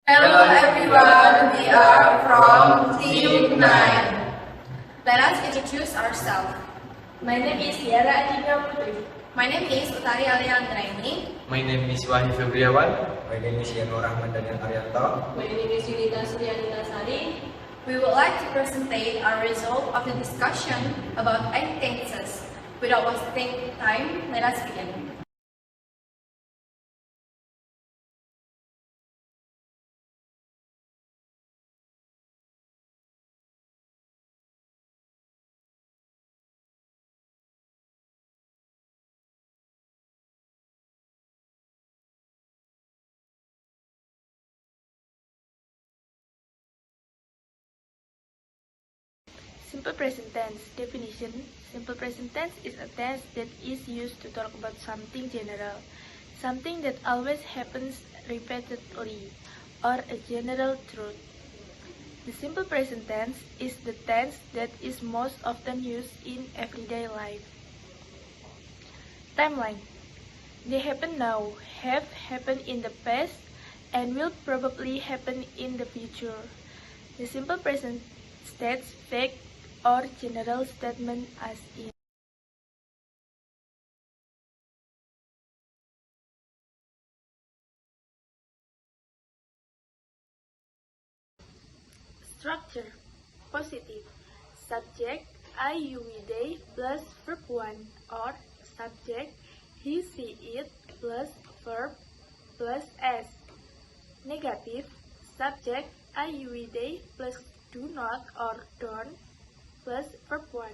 Hello everyone, we are from Team 9. Let us introduce ourselves. My name is Tiara, Adinda, Puteri. My name is Utari, Alya, Anggraini. My name is Wahyu Febriyawan. My name is Yanuarahman dan Aryanto. My name is Yunita Suryanitasari. We would like to present our result of the discussion about acquaintances. Without wasting time, let us begin. Simple present tense definition. Simple present tense is a tense that is used to talk about something general, something that always happens repeatedly, or a general truth. The simple present tense is the tense that is most often used in everyday life. Timeline. They happen now, have happened in the past, and will probably happen in the future. The simple present states fact or general statement as in. Structure. Positive. Subject I, you, we, they plus verb 1 or subject he, she, it plus verb plus s. Negative. Subject I, you, we, they plus do not or don't plus verb 1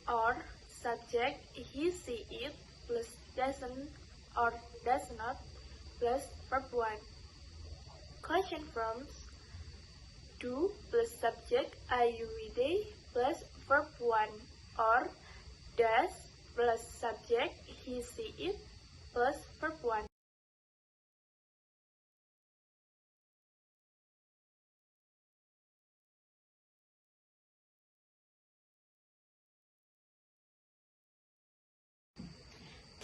or subject he, she, it plus doesn't or does not plus verb 1. Question forms: do plus subject I, you, we, they plus verb 1 or does plus subject he, she, it plus verb 1.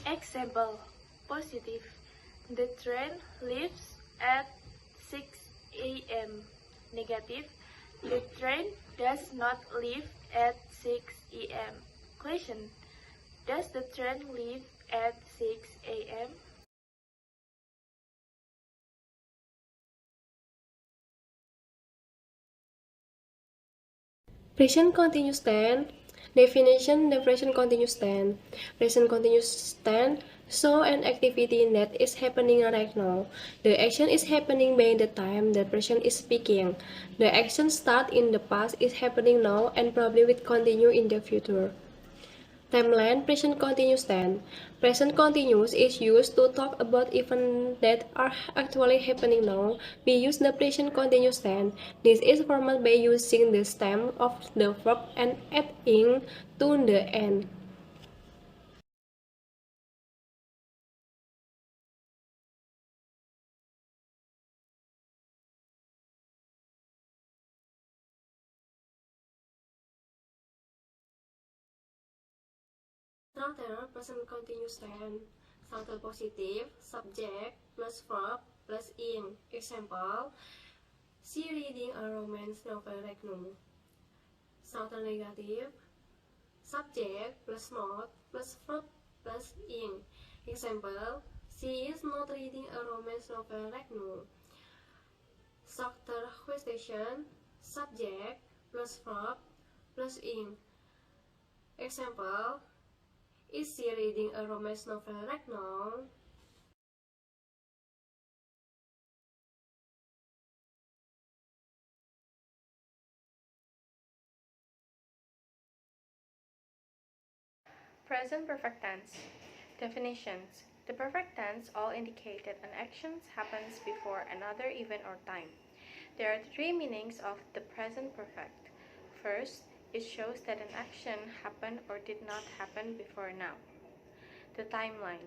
Example: positive. The train leaves at 6 a.m. Negative. The train does not leave at 6 a.m. Question: does the train leave at 6 a.m.? Present continuous tense. Definition: the present continuous tense. Present continuous tense show an activity that is happening right now. The action is happening by the time the person is speaking. The action start in the past, is happening now, and probably will continue in the future. Timeline: present continuous tense. Present continuous is used to talk about events that are actually happening now. We use the present continuous tense. This is formed by using the stem of the verb and adding to the end. Structure: present continuous tense. Structure positive, subject plus verb plus ing. Example: she reading a romance novel right now. Structure negative, subject plus not plus verb plus ing. Example: she is not reading a romance novel right now. Structure question, subject plus verb plus ing. Example: is she reading a romance novel right now? Present perfect tense. Definitions. The perfect tense all indicate that an action happens before another event or time. There are three meanings of the present perfect. First, it shows that an action happened or did not happen before now. The timeline.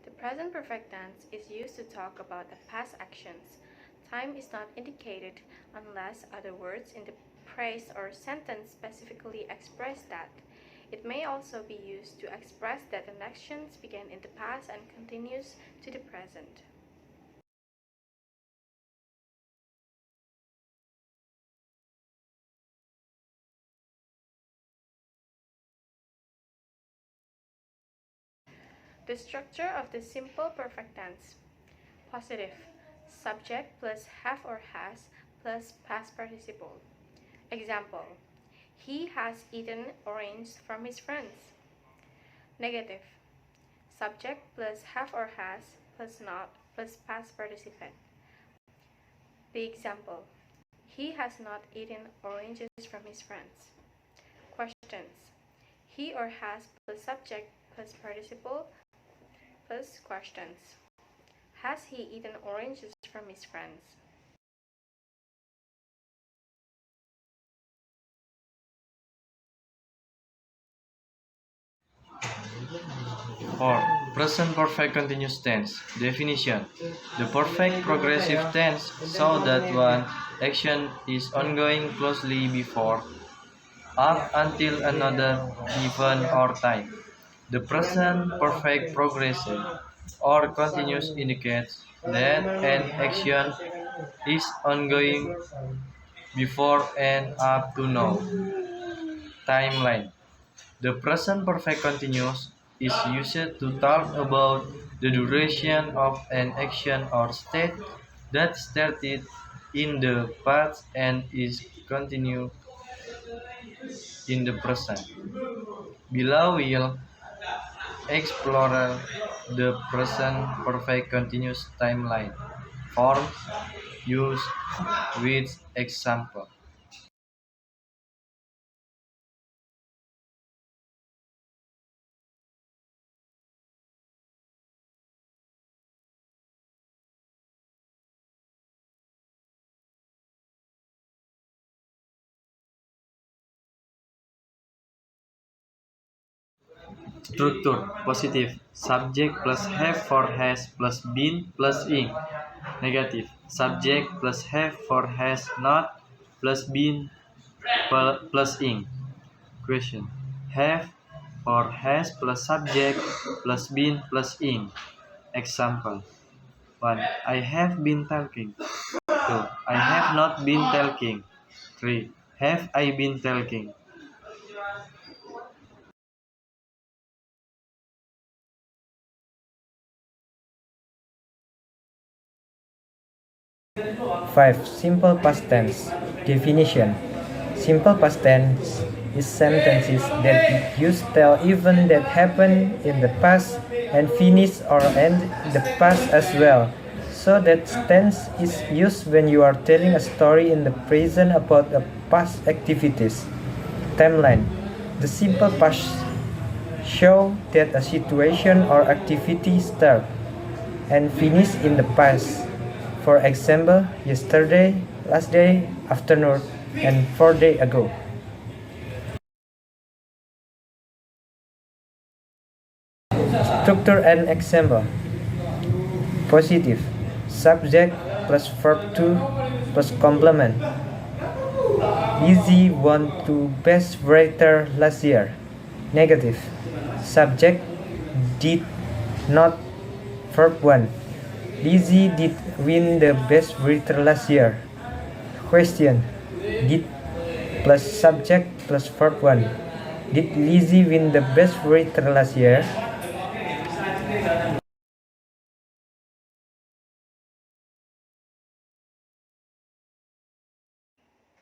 The present perfect tense is used to talk about the past actions. Time is not indicated unless other words in the phrase or sentence specifically express that. It may also be used to express that an action began in the past and continues to the present. The structure of the simple perfect tense. Positive. Subject plus have or has plus past participle. Example. He has eaten orange from his friends. Negative. Subject plus have or has plus not plus past participle. The example. He has not eaten oranges from his friends. Questions. He or has plus subject plus participle plus questions. Has he eaten oranges from his friends? Or present perfect continuous tense. Definition. The perfect progressive tense shows that one action is ongoing closely before, up until another event or time. The present perfect progressive or continuous indicates that an action is ongoing before and up to now. Timeline. The present perfect continuous is used to talk about the duration of an action or state that started in the past and is continued in the present. Below will explore the present perfect continuous timeline, forms, use, with example. Structure. Positive. Subject plus have for has plus been plus ing. Negative. Subject plus have for has not plus been plus ing. Question. Have for has plus subject plus been plus ing. Example. 1. I have been talking. 2. I have not been talking. 3. Have I been talking? Five. Simple past tense. Definition. Simple past tense is sentences that use tell event that happened in the past and finish or end in the past as well. So that tense is used when you are telling a story in the present about a past activities. Timeline. The simple past show that a situation or activity start and finish in the past. For example, yesterday, last day, afternoon, and 4 days ago. Structure and example. Positive. Subject plus verb to plus complement. Lizzie won to best writer last year. Negative. Subject did not verb 1. Lizzie did win the best writer last year. Question. Did plus subject plus verb 1. Did Lizzie win the best writer last year?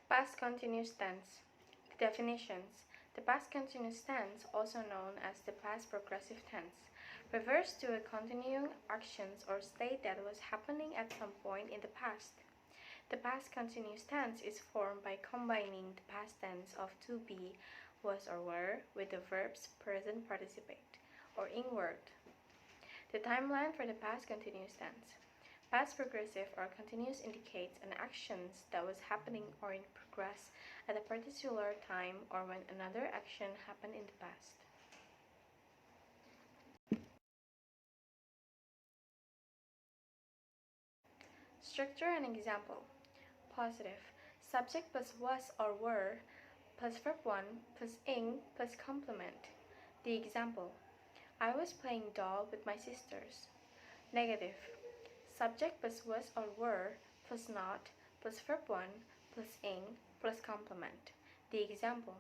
Past continuous tense. The definitions. The past continuous tense, also known as the past progressive tense, refers to a continuing actions or state that was happening at some point in the past. The past continuous tense is formed by combining the past tense of to be, was or were with the verbs present participate or ing word. The timeline for the past continuous tense. Past progressive or continuous indicates an actions that was happening or in progress at a particular time or when another action happened in the past. Structure and example. Positive. Subject plus was or were plus verb 1 plus ing plus complement. The example. I was playing doll with my sisters. Negative. Subject plus was or were plus not plus verb 1 plus ing plus complement. The example.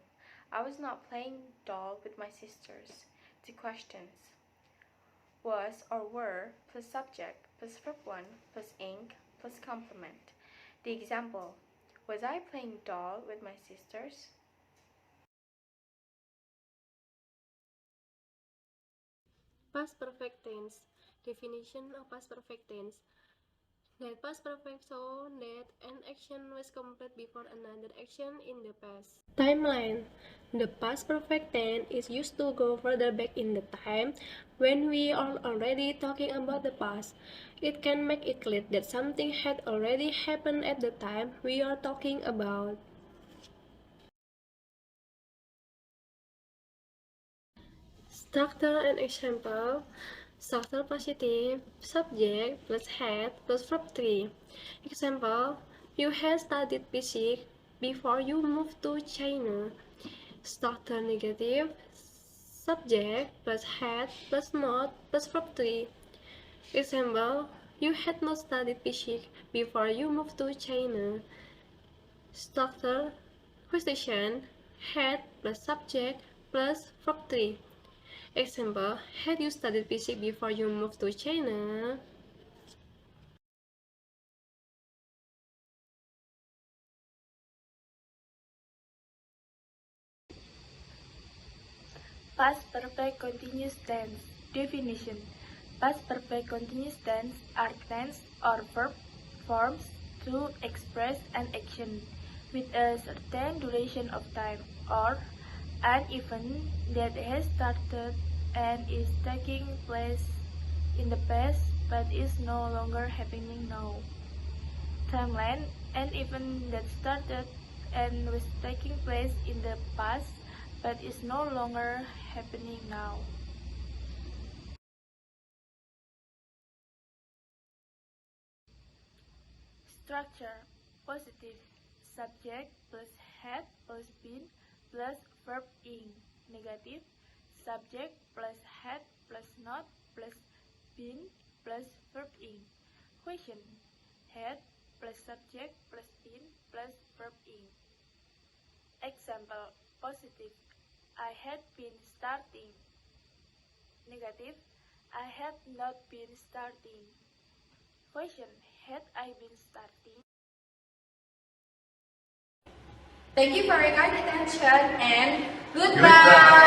I was not playing doll with my sisters. The questions. Was or were plus subject plus verb 1 plus ing plus complement. The example: was I playing doll with my sisters? Past perfect tense. Definition of past perfect tense. That past perfect show that an action was complete before another action in the past. Timeline. The past perfect tense is used to go further back in the time when we are already talking about the past. It can make it clear that something had already happened at the time we are talking about. Structure and example. Structure positive, subject plus had plus verb 3. Example, you had studied physics before you moved to China. Structure negative, subject plus had plus not plus verb 3. Example, you had not studied physics before you moved to China. Structure question, had plus subject plus verb 3. Example, had you studied physics before you moved to China? Past perfect continuous tense. Definition. Past perfect continuous tense are tense or verb forms to express an action with a certain duration of time or an event that has started and is taking place in the past but is no longer happening now. Timeline: an event that started and was taking place in the past but is no longer happening now. Structure: positive, subject plus had plus been plus verb ing. Negative, subject plus had plus not plus been plus verb ing. Question: had plus subject plus been plus verb ing. Example: positive, I had been starting. Negative, I had not been starting. Question: had I been starting? Thank you for your kind attention and goodbye.